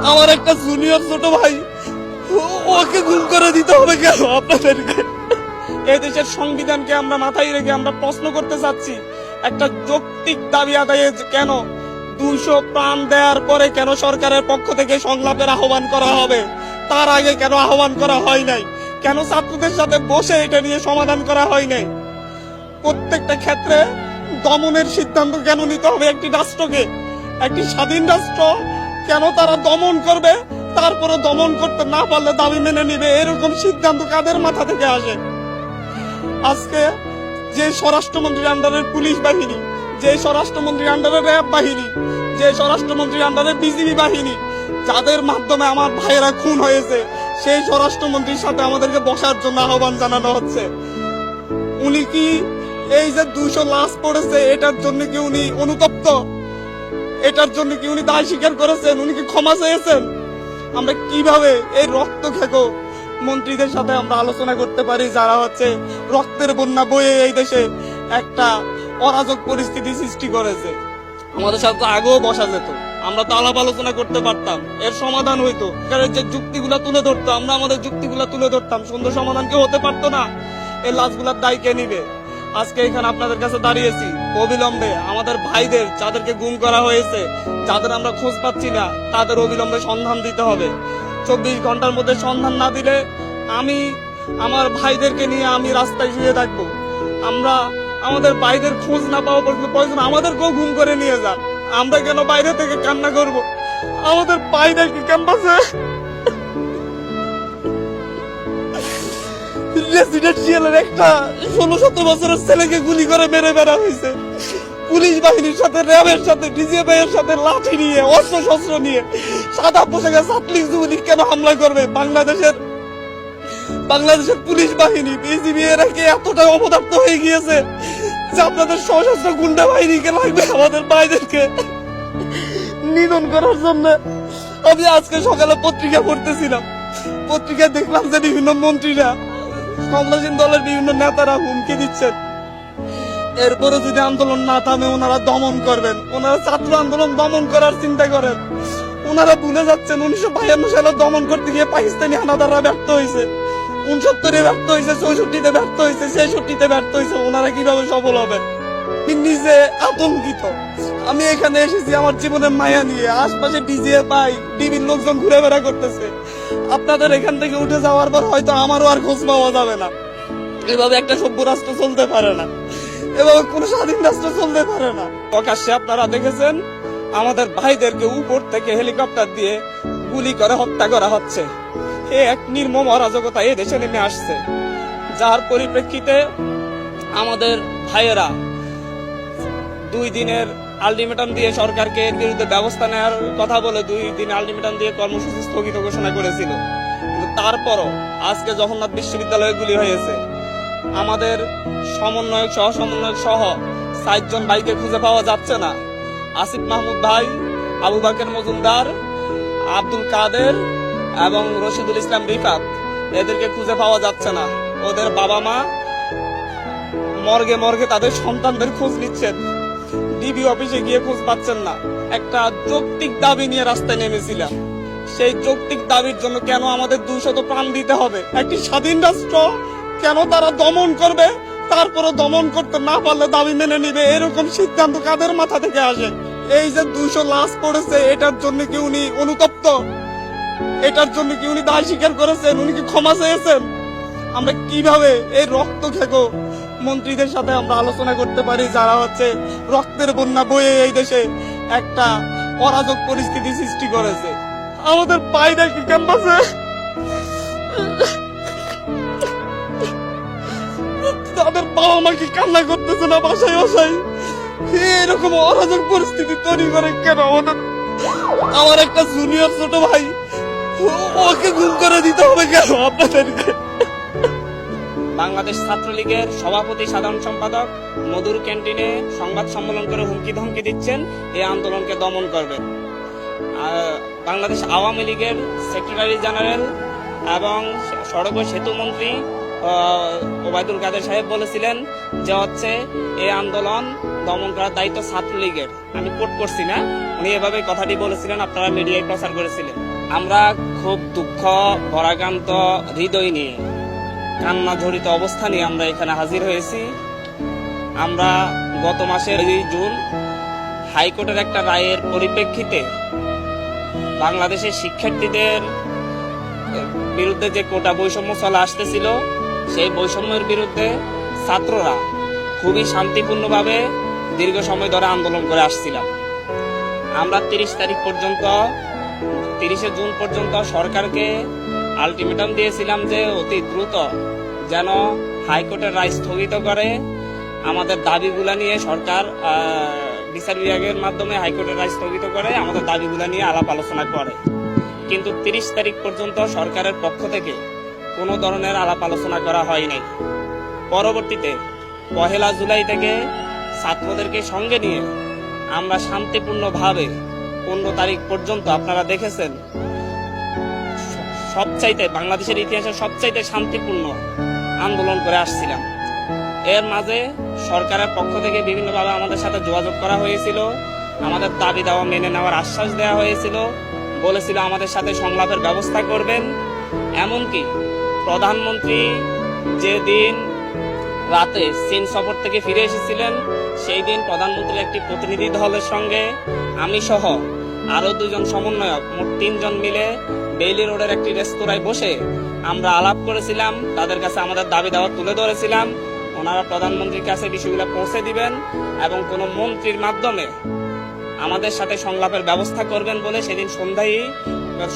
আমার একটা জুনিয়র ছোট ভাই, ওকে গুম করে দিতে হবে কেন আপনাদেরকে? এই দেশের সংবিধানকে আমরা মাথায় রেখে আমরা প্রশ্ন করতে চাচ্ছি, একটা যৌক্তিক দাবি আদায়ে কেন 200 প্রাণ দেওয়ার পরে কেন সরকারের পক্ষ থেকে সংলাপের আহ্বান করা হবে? তার আগে কেন আহ্বান করা হয় নাই? কেন ছাত্রদের সাথে বসে এটা নিয়ে সমাধান করা হয় নাই? প্রত্যেকটা ক্ষেত্রে দমনের সিদ্ধান্ত কেন নিতে হবে একটি রাষ্ট্রকে? একটি স্বাধীন রাষ্ট্র কেন তারা দমন করবে, তারপরে দমন করতে না পারলে দাবি মেনে নিবে? এরকম সিদ্ধান্ত কাদের মাথা থেকে আসে? আজকে যে স্বরাষ্ট্রমন্ত্রীর আন্ডারের পুলিশ বাহিনী, যে স্বরাষ্ট্রমন্ত্রীর আন্ডারে র্যাব বাহিনী, যে স্বরাষ্ট্রমন্ত্রীর আন্ডারে বিজিবি বাহিনী, যাদের মাধ্যমে আমার ভাইয়েরা খুন হয়েছে, সেই স্বরাষ্ট্রমন্ত্রীর সাথে আমাদেরকে বসার জন্য আহ্বান জানানো হচ্ছে। উনি কি এই যে 200 লাশ পড়েছে এটার জন্য কি উনি অনুতপ্ত? এটার জন্য কি উনি দায় স্বীকার করেছেন? উনি কি ক্ষমা চেয়েছেন? আমরা কিভাবে এই রক্ত খেকো মন্ত্রীদের সাথে আমরা আলোচনা করতে পারি, যারা হচ্ছে রক্তের বন্যা বয়ে এই দেশে একটা অরাজক পরিস্থিতি সৃষ্টি করেছে? আমাদের সাথে তো আগেও বসা যেত, আমরা তো আলাপ আলোচনা করতে পারতাম, এর সমাধান হইতো। যে যুক্তিগুলা তুলে ধরতো, আমরা আমাদের যুক্তিগুলা তুলে ধরতাম, সুন্দর সমাধান কেউ হতে পারতো না? এই লাশগুলার দায় কে নিবে? আজকে এখানে আপনাদের কাছে দাঁড়িয়েছি অবিলম্বে আমাদের ভাইদের যাদেরকে গুম করা হয়েছে, যাদের আমরা খোঁজ পাচ্ছি না, তাদের অবিলম্বে সন্ধান দিতে হবে। 24 ঘন্টার মধ্যে সন্ধান না দিলে আমি আমার ভাইদেরকে নিয়ে আমি রাস্তায় শুয়ে থাকবো। আমরা আমাদের ভাইদের খোঁজ না পাওয়া পর্যন্ত প্রয়োজন আমাদেরকেও গুম করে নিয়ে যান। আমরা কেন বাইরে থেকে কান্না করব? আমাদের ভাইদেরকে ক্যাম্পাসে রেসিডেন্সিয়ালের একটা 16-17 বছরের ছেলেকে গুলি করে মেরে বেড়া হয়েছে। পুলিশ বাহিনীর সাথে, র্যাবের সাথে, ডিজিএফআই এর সাথে লাঠি নিয়ে, অস্ত্র শস্ত্র নিয়ে সাদা পোশাকে ছাত্রলীগ যুবলীগ কেন হামলা করবে? বাংলাদেশের পুলিশ বাহিনী, বিজিবি এরা কি এতটা অপদার্থ হয়ে গিয়েছে যে আপনাদের সশস্ত্র গুন্ডা বাহিনীকে লাগবে আমাদের ভাইদেরকে নিধন করার জন্য? আমি আজকে সকালে পত্রিকা পড়তেছিলাম, পত্রিকায় দেখলাম যে বিভিন্ন মন্ত্রীরা, ক্ষমতাসীন দলের বিভিন্ন নেতারা হুমকি দিচ্ছেন এরপরে যদি আন্দোলন না থামে ওনারা দমন করবেন। ওনারা ছাত্র আন্দোলন দমন করার চিন্তা করেন। ওনারা ভুলে যাচ্ছেন 1952 সালে দমন করতে গিয়ে পাকিস্তানি হানাদাররা ব্যর্থ হয়েছে, 69-এ ব্যর্থ হয়েছে, 64-তে ব্যর্থ হয়েছে, 66-তে ব্যর্থ হয়েছে। ওনারা কিভাবে সফল হবেন? নিজে আতঙ্কিত। আমি এখানে এসেছি আমার জীবনের মায়া নিয়ে, আশপাশে ডিজিএফআই ডিবির লোকজন ঘুরে বেড়া করতেছে। আপনাদের এখান থেকে উঠে যাওয়ার পর হয়তো আমারও আর খোঁজ পাওয়া যাবে না। এভাবে একটা সভ্য রাষ্ট্র চলতে পারে না, এভাবে কোন স্বাধীন রাষ্ট্র চলতে পারে না। প্রকাশ্যে আপনারা দেখেছেন আমাদের ভাইদেরকে উপর থেকে হেলিকপ্টার দিয়ে গুলি করে হত্যা করা হচ্ছে। এ এক নির্মম অরাজকতা এ দেশে নেমে আসছে, যার পরিপ্রেক্ষিতে আমাদের ভাইয়েরা 2 দিনের আলটিমেটাম দিয়ে সরকারকে এর বিরুদ্ধে ব্যবস্থা নেওয়ার কথা বলে 2 দিন আলটিমেটাম দিয়ে কর্মসূচি স্থগিত ঘোষণা করেছিল। কিন্তু তারপরও আজকে জগন্নাথ বিশ্ববিদ্যালয়ে গুলি হয়েছে। আমাদের সমন্বয়ক সহ 7 জন ভাইকে খুঁজে পাওয়া যাচ্ছে না। আসিফ মাহমুদ ভাই, আবু বাকের মজুমদার, আব্দুল কাদের এবং রশিদুল ইসলাম রিফাত, এদেরকে খুঁজে পাওয়া যাচ্ছে না। ওদের বাবা মা মর্গে মর্গে তাদের সন্তানদের খোঁজ নিচ্ছেন, ডিবি অফিসে গিয়ে খোঁজ পাচ্ছেন না। একটা যৌক্তিক দাবি নিয়ে রাস্তায় নেমেছিলাম, সেই যৌক্তিক দাবির জন্য কেন আমাদের 200 প্রাণ দিতে হবে? একটি স্বাধীন রাষ্ট্র কেন তারা দমন করবে, তারপরে দমন করতে না পারলে দাবি মেনে নিবে? এরকম সিদ্ধান্ত কাদের মাথা থেকে আসে? এই যে 200 লাশ পড়েছে এটার জন্য কি উনি অনুতপ্ত? এটার জন্য কি উনি দায় স্বীকার করেছেন? উনি কি ক্ষমা চেয়েছেন? আমরা কিভাবে এই রক্ত খেকো মন্ত্রীদের সাথে আমরা আলোচনা করতে পারি, যারা হচ্ছে রক্তের বন্যা বয়ে এই দেশে একটা অরাজক পরিস্থিতি সৃষ্টি করেছে? আমাদের ভাইরা কি ক্যাম্পাসে তাদের বাবা মা কি কান্না করতেছে না বাসায় বাসায়? এরকম অরাজক পরিস্থিতি তৈরি করে কেন আমাদের? আমার একটা জুনিয়র ছোট ভাই, ওকে গুম করে দিতে হবে কেন আপনাদেরকে? বাংলাদেশ ছাত্রলীগের সভাপতি সাধারণ সম্পাদক মধুর ক্যান্টিনে সংবাদ সম্মেলন করে হুমকি ধমকি দিচ্ছেন এই আন্দোলনকে দমন করবে। বাংলাদেশ আওয়ামী লীগের সেক্রেটারি জেনারেল এবং সড়ক ও সেতু মন্ত্রী ওবায়দুল কাদের সাহেব বলেছিলেন যে হচ্ছে এই আন্দোলন দমন করার দায়িত্ব ছাত্রলীগের। আমি কোট করছি না, উনি এভাবে কথাটি বলেছিলেন, আপনারা মিডিয়ায় প্রচার করেছিলেন। আমরা খুব দুঃখ ভরাক্রান্ত হৃদয় নিয়ে, কান্না জড়িত অবস্থা নিয়ে আমরা এখানে হাজির হয়েছি। আমরা গত মাসের 2 জুন হাইকোর্টের একটা রায়ের পরিপ্রেক্ষিতে বাংলাদেশের শিক্ষার্থীদের বিরুদ্ধে যে কোটা বৈষম্য চলে আসতেছিল, সেই বৈষম্যের বিরুদ্ধে ছাত্ররা খুবই শান্তিপূর্ণভাবে দীর্ঘ সময় ধরে আন্দোলন করে আসছিলাম। আমরা 30 জুন পর্যন্ত সরকারকে আলটিমেটাম দিয়েছিলাম যে অতি দ্রুত যেন হাইকোর্টের রায় স্থগিত করে আমাদের দাবিগুলা নিয়ে সরকার বিচার বিভাগের মাধ্যমে হাইকোর্টের রায় স্থগিত করে আমাদের দাবিগুলা নিয়ে আলাপ আলোচনা করে। কিন্তু 30 তারিখ পর্যন্ত সরকারের পক্ষ থেকে কোনো ধরনের আলাপ আলোচনা করা হয় নাই। পরবর্তীতে 1 জুলাই থেকে ছাত্রদেরকে সঙ্গে নিয়ে আমরা শান্তিপূর্ণভাবে 15 তারিখ পর্যন্ত, আপনারা দেখেছেন, সবচাইতে বাংলাদেশের ইতিহাসে সবচাইতে শান্তিপূর্ণ আন্দোলন করে আসছিলাম। এর মাঝে সরকারের পক্ষ থেকে বিভিন্নভাবে আমাদের সাথে যোগাযোগ করা হয়েছিল, আমাদের দাবি দাওয়া মেনে নেওয়ার আশ্বাস দেওয়া হয়েছিল, বলেছিল আমাদের সাথে সংলাপের ব্যবস্থা করবেন। এমনকি প্রধানমন্ত্রী যেদিন রাতে চীন সফর থেকে ফিরে এসেছিলেন, সেই দিন প্রধানমন্ত্রীর একটি প্রতিনিধি দলের সঙ্গে আমি সহ আরো 2 জন সমন্বয়ক, মোট 3 জন মিলে বেইলি রোডের একটি রেস্তোরাঁয় বসে আমরা আলাপ করেছিলাম, তাদের কাছে আমাদের দাবি দাওয়া তুলে ধরেছিলাম। ওনারা প্রধানমন্ত্রীর কাছে বিষয়গুলো পৌঁছে দিবেন এবং কোনো মন্ত্রীর মাধ্যমে আমাদের সাথে সংলাপের ব্যবস্থা করবেন বলে সেদিন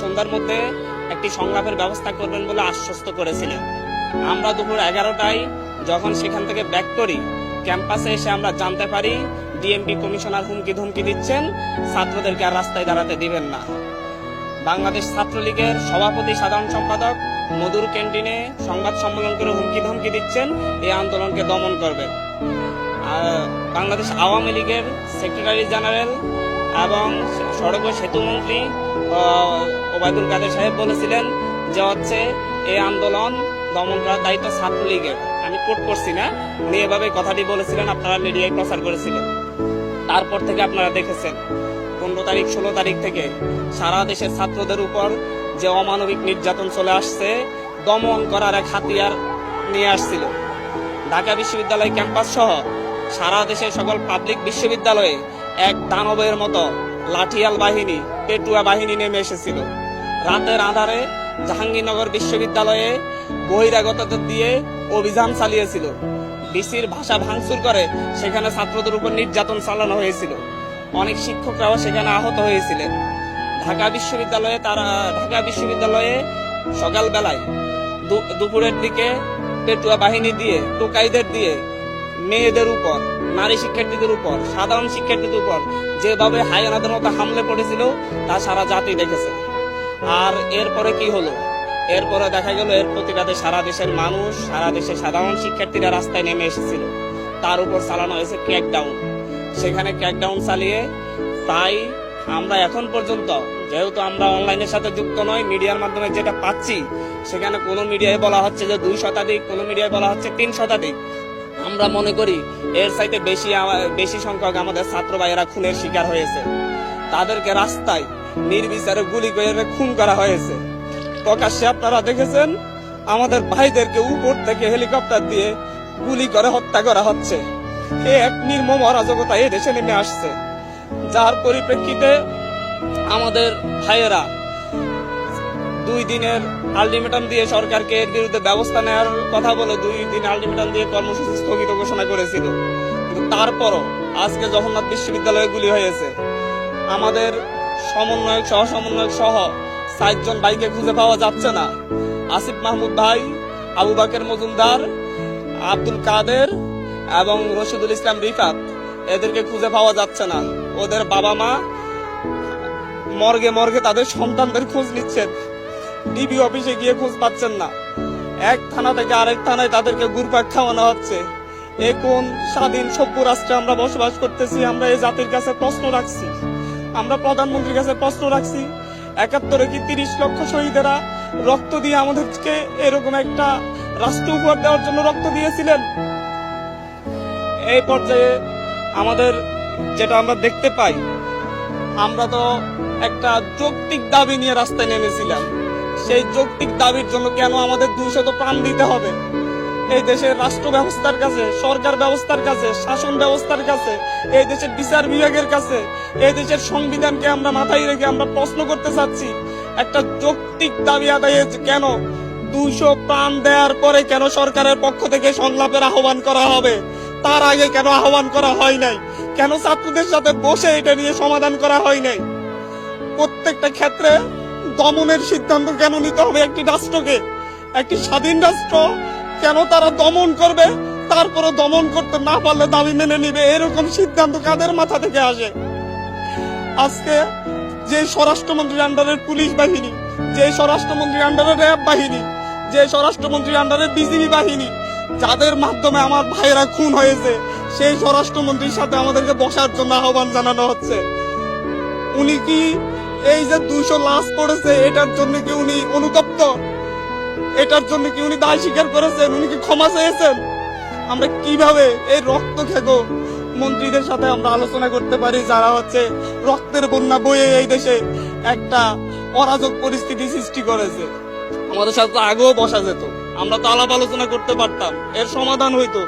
সন্ধ্যার মধ্যে একটি সংলাপের ব্যবস্থা করবেন বলে আশ্বস্ত করেছিলেন। আমরা দুপুর 11টায় যখন সেখান থেকে ব্যাক করি, ক্যাম্পাসে এসে আমরা জানতে পারি ডিএমপি কমিশনার হুমকি ধমকি দিচ্ছেন, ছাত্রদেরকে আর রাস্তায় দাঁড়াতে দিবেন না। বাংলাদেশ ছাত্রলীগের সভাপতি সাধারণ সম্পাদক মধুর ক্যান্টিনে সংবাদ সম্মেলন করে হুমকি ধমকি দিচ্ছেন এই আন্দোলনকে দমন করবেন। বাংলাদেশ আওয়ামী লীগের সেক্রেটারি জেনারেল এবং সড়ক ও সেতু মন্ত্রী ওবায়দুল কাদের সাহেব বলেছিলেন যে এই আন্দোলন দমন করার দায়িত্ব ছাত্রলীগের। আমি কোট করছি না, উনি এভাবে কথাটি বলেছিলেন, আপনারা মিডিয়ায় প্রচার করেছিলেন। তারপর থেকে আপনারা দেখেছেন 15 তারিখ 16 তারিখ থেকে সারা দেশের ছাত্রদের উপর যে অমানবিক নির্যাতন চলে আসছে, দমন করার এক হাতিয়ার নিয়ে আসছিল। ঢাকা বিশ্ববিদ্যালয় ক্যাম্পাস সহ সারা দেশের সকল পাবলিক বিশ্ববিদ্যালয়ে এক দানবের মতো লাঠিয়াল বাহিনী, পেটুয়া বাহিনী নেমে এসেছিল। রাতের আধারে জাহাঙ্গীরনগর বিশ্ববিদ্যালয়ে বহিরাগতদের দিয়ে অভিযান চালিয়েছিল। ডিসির ভাষা ভাঙচুর করে সেখানে ছাত্রদের উপর নির্যাতন চালানো হয়েছিল। অনেক শিক্ষকরাও সেখানে আহত হয়েছিলেন। ঢাকা বিশ্ববিদ্যালয়ে সকালবেলায় দুপুরের দিকে পেটুয়া বাহিনী দিয়ে, টোকাইদের দিয়ে মেয়েদের উপর, নারী শিক্ষার্থীদের উপর, সাধারণ শিক্ষার্থীদের উপর যেভাবে হায়ানাদের মতো হামলে পড়েছিল তা সারা জাতি দেখেছে। আর এরপরে কি হলো? এরপরে দেখা গেল এর প্রতিবাদে সারা দেশের মানুষ, সারা দেশের সাধারণ শিক্ষার্থীরা রাস্তায় নেমে এসেছিল। তার উপর চালানো হয়েছে ক্র্যাকডাউন। সেখানে ক্র্যাকডাউন চালিয়ে তাই আমরা এখন পর্যন্ত, যেহেতু আমরা অনলাইনের সাথে যুক্ত নই, মিডিয়ার মাধ্যমে যেটা পাচ্ছি সেখানে কোনো মিডিয়ায় বলা হচ্ছে যে 2 শতাধিক, কোনো মিডিয়ায় বলা হচ্ছে 3 শতাধিক। আমরা মনে করি এর চাইতে বেশি সংখ্যক আমাদের ছাত্র ভাইয়েরা খুনের শিকার হয়েছে। তাদেরকে রাস্তায় নির্বিচারে গুলি করে খুন করা হয়েছে। প্রকাশ্যে আপনারা দেখেছেন আমাদের ভাইদেরকে উপর থেকে হেলিকপ্টার দিয়ে গুলি করে হত্যা করা হচ্ছে। এক নির্মম অরাজকতা এই দেশে নেমে আসছে, যার পরিপ্রেক্ষিতে আমাদের ভাইয়েরা 2 দিনের আলটিমেটাম দিয়ে সরকারকে এর বিরুদ্ধে ব্যবস্থা নেওয়ার কথা বলে 2 দিন আলটিমেটাম দিয়ে কর্মসূচি স্থগিত ঘোষণা করেছিল। কিন্তু তারপরও আজকে জগন্নাথ বিশ্ববিদ্যালয়ে গুলি হয়েছে। আমাদের সমন্বয়ক সহ 7 জন ভাইকে খুঁজে পাওয়া যাচ্ছে না। আসিফ মাহমুদ ভাই, আবু বাকের মজুমদার, আব্দুল কাদের এবং রশিদুল ইসলাম রিফাত, এদেরকে খুঁজে পাওয়া যাচ্ছে না। ওদের বাবা মা মর্গে তাদের সন্তানদের খোঁজ নিচ্ছেন, ডিবি অফিসে গিয়ে খোঁজ পাচ্ছেন না। এক থানা থেকে আরেক থানায় তাদেরকে ঘুরপাক খাওয়ানো হচ্ছে। এ কোন স্বাধীন সভ্য রাষ্ট্রে আমরা বসবাস করতেছি? আমরা এই জাতির কাছে প্রশ্ন রাখছি, আমরা প্রধানমন্ত্রীর কাছে প্রশ্ন রাখছি। 71-এ কি 30 লক্ষ শহীদেরা রক্ত দিয়ে আমাদেরকে এরকম একটা রাষ্ট্র উপহার দেওয়ার জন্য রক্ত দিয়েছিলেন? এই পর্যায়ে আমাদের যেটা আমরা দেখতে পাই আমরা তো একটা যৌক্তিক দাবি নিয়ে রাস্তায় নেমেছিলাম। সেই যৌক্তিক দাবির জন্য কেন আমাদের 200 প্রাণ দিতে হবে? এই দেশের রাষ্ট্র ব্যবস্থার কাছে, সরকার ব্যবস্থার কাছে, শাসন ব্যবস্থার কাছে, এই দেশের বিচার বিভাগের কাছে, এই দেশের সংবিধানকে আমরা মাথায় রেখে আমরা প্রশ্ন করতে চাচ্ছি, একটা যৌক্তিক দাবি আদায়ে কেন 200 প্রাণ দেওয়ার পরে কেন সরকারের পক্ষ থেকে সংলাপের আহ্বান করা হবে? তার আগে কেন আহ্বান করা হয় নাই? কেন ছাত্রদের সাথে বসে এটা নিয়ে সমাধান করা হয় নাই? প্রত্যেকটা ক্ষেত্রে দমনের সিদ্ধান্ত কেন নিতে হবে একটি রাষ্ট্রকে? একটি স্বাধীন রাষ্ট্র কেন তারা দমন করবে, তারপরে দমন করতে না পারলে দাবি মেনে নিবে? এরকম সিদ্ধান্ত কাদের মাথা থেকে আসে? আজকে যে স্বরাষ্ট্রমন্ত্রীর আন্ডারের পুলিশ বাহিনী, যে স্বরাষ্ট্রমন্ত্রীর আন্ডারের র্যাব বাহিনী, যে স্বরাষ্ট্রমন্ত্রীর আন্ডারের বিজিবি বাহিনী, যাদের মাধ্যমে আমার ভাইয়েরা খুন হয়েছে, সেই স্বরাষ্ট্রমন্ত্রীর সাথে আমাদেরকে বসার জন্য আহ্বান জানানো হচ্ছে। উনি কি এই যে 200 লাশ পড়েছে এটার জন্য কি উনি অনুতপ্ত? এটার জন্য কি উনি দায় স্বীকার করেছেন? উনি কি ক্ষমা চেয়েছেন? আমরা কিভাবে এই রক্ত খেকো মন্ত্রীদের সাথে আমরা আলোচনা করতে পারি, যারা হচ্ছে রক্তের বন্যা বয়ে এই দেশে একটা অরাজক পরিস্থিতি সৃষ্টি করেছে? আমাদের সাথে তো আগেও বসা যেত, আমরা তো আলাপ আলোচনা করতে পারতাম, এর সমাধান হইতো।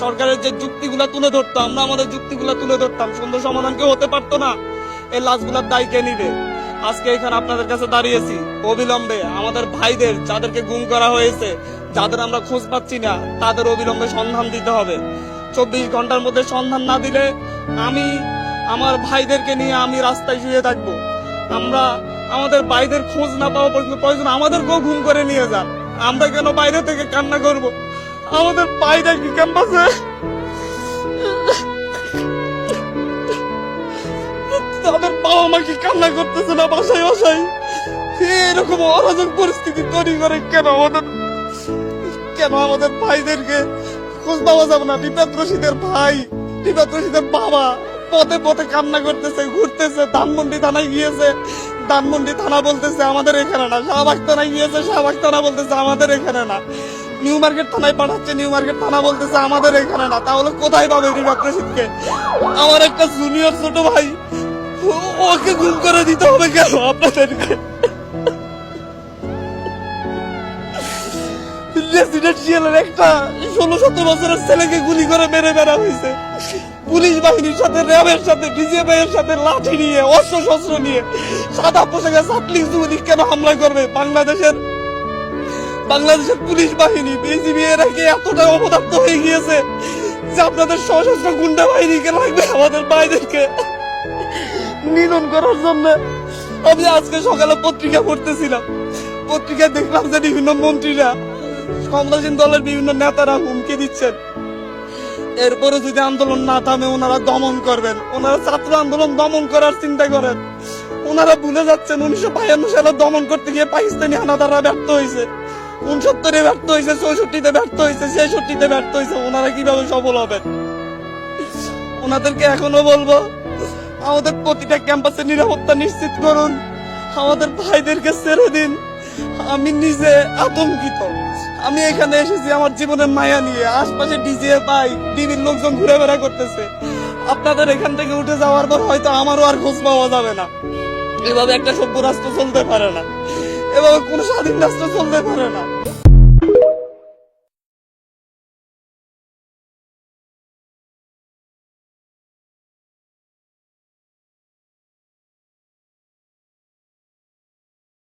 সরকারের যে যুক্তিগুলা তুলে ধরতো, আমরা আমাদের যুক্তিগুলা তুলে ধরতাম, সুন্দর সমাধান কেউ হতে পারতো না? এই লাশগুলার দায় কে নিবে? আজকে এখানে আপনাদের কাছে দাঁড়িয়েছি অবিলম্বে আমাদের ভাইদের, যাদেরকে গুম করা হয়েছে, যাদের আমরা খোঁজ পাচ্ছি না, তাদের অবিলম্বে সন্ধান দিতে হবে। 24 ঘন্টার মধ্যে সন্ধান না দিলে আমি আমার ভাইদেরকে নিয়ে আমি রাস্তায় শুয়ে থাকবো। আমরা আমাদের ভাইদের খোঁজ না পাওয়া পর্যন্ত প্রয়োজন আমাদেরকেও ঘুম করে নিয়ে যান। আমরা কেন বাইরে থেকে কান্না করব? আমাদের ভাইরা কি ক্যাম্পাসে তাদের বাবা মা কি কান্না করতেছে না বাসায় বাসায়? এরকম অরাজক পরিস্থিতি তৈরি করে কেন আমাদের ভাইদেরকে খোঁজ পাওয়া যাবে না? রিফাত রশিদের ভাই, রিফাত রশিদের বাবা পথে পথে কান্না করতেছে, ঘুরতেছে। ধানমন্ডি থানায় গিয়েছে, ধানমন্ডি থানা বলতেছে আমাদের এখানে না। শাহবাগ থানায় গিয়েছে, শাহবাগ থানা বলতেছে আমাদের এখানে না। নিউ মার্কেট থানায় পাঠাচ্ছে, নিউ মার্কেট থানা বলতেছে আমাদের এখানে না। তাহলে কোথায় পাবে রিফাত রশিদকে? আমার একটা জুনিয়র ছোট ভাই, ওকে গুম করে দিতে হবে কেন আপনাদেরকে? রেসিডেন্সিয়ালের একটা 16-17 বছরের ছেলেকে গুলি করে মেরে বেড়া হয়েছে। পুলিশ বাহিনীর সাথে, র্যাবের সাথে, ডিজিএফআই এর সাথে লাঠি নিয়ে, অস্ত্র শস্ত্র নিয়ে সাদা পোশাকে ছাত্রলীগ যুবলীগ কেন হামলা করবে? বাংলাদেশের পুলিশ বাহিনী, বিজিবি এরা কি এতটা অপদার্থ হয়ে গিয়েছে যে আপনাদের সশস্ত্র গুন্ডা বাহিনীকে লাগবে আমাদের ভাইদেরকে নিধন করার জন্য? আমি আজকে সকালে পত্রিকা পড়তেছিলাম, পত্রিকায় দেখলাম যে বিভিন্ন মন্ত্রীরা, ক্ষমতাসীন দলের বিভিন্ন নেতারা হুমকি দিচ্ছেন এরপরে যদি আন্দোলন না থামে ওনারা দমন করবেন। ওনারা ছাত্র আন্দোলন দমন করার চিন্তা করেন। ওনারা ভুলে যাচ্ছেন 1952 সালে দমন করতে গিয়ে পাকিস্তানি হানাদাররা ব্যর্থ হয়েছে, 69-এ ব্যর্থ হয়েছে, 64-তে ব্যর্থ হয়েছে, 66-তে ব্যর্থ হয়েছে। ওনারা কিভাবে সফল হবেন? ওনাদেরকে এখনো বলবো, আমাদের প্রতিটা ক্যাম্পাসে নিরাপত্তা নিশ্চিত করুন, আমাদের ভাইদেরকে ছেড়ে দিন। আমি নিজে আতঙ্কিত। আমি এখানে এসেছি আমার জীবনের মায়া নিয়ে, আশপাশে ডিজিএফআই, ডিবির লোকজন ঘুরে বেড়া করতেছে। আপনাদের এখান থেকে উঠে যাওয়ার পর হয়তো আমারও আর খোঁজ পাওয়া যাবে না। এভাবে একটা সভ্য রাষ্ট্র চলতে পারে না, এভাবে কোন স্বাধীন রাষ্ট্র চলতে পারে না।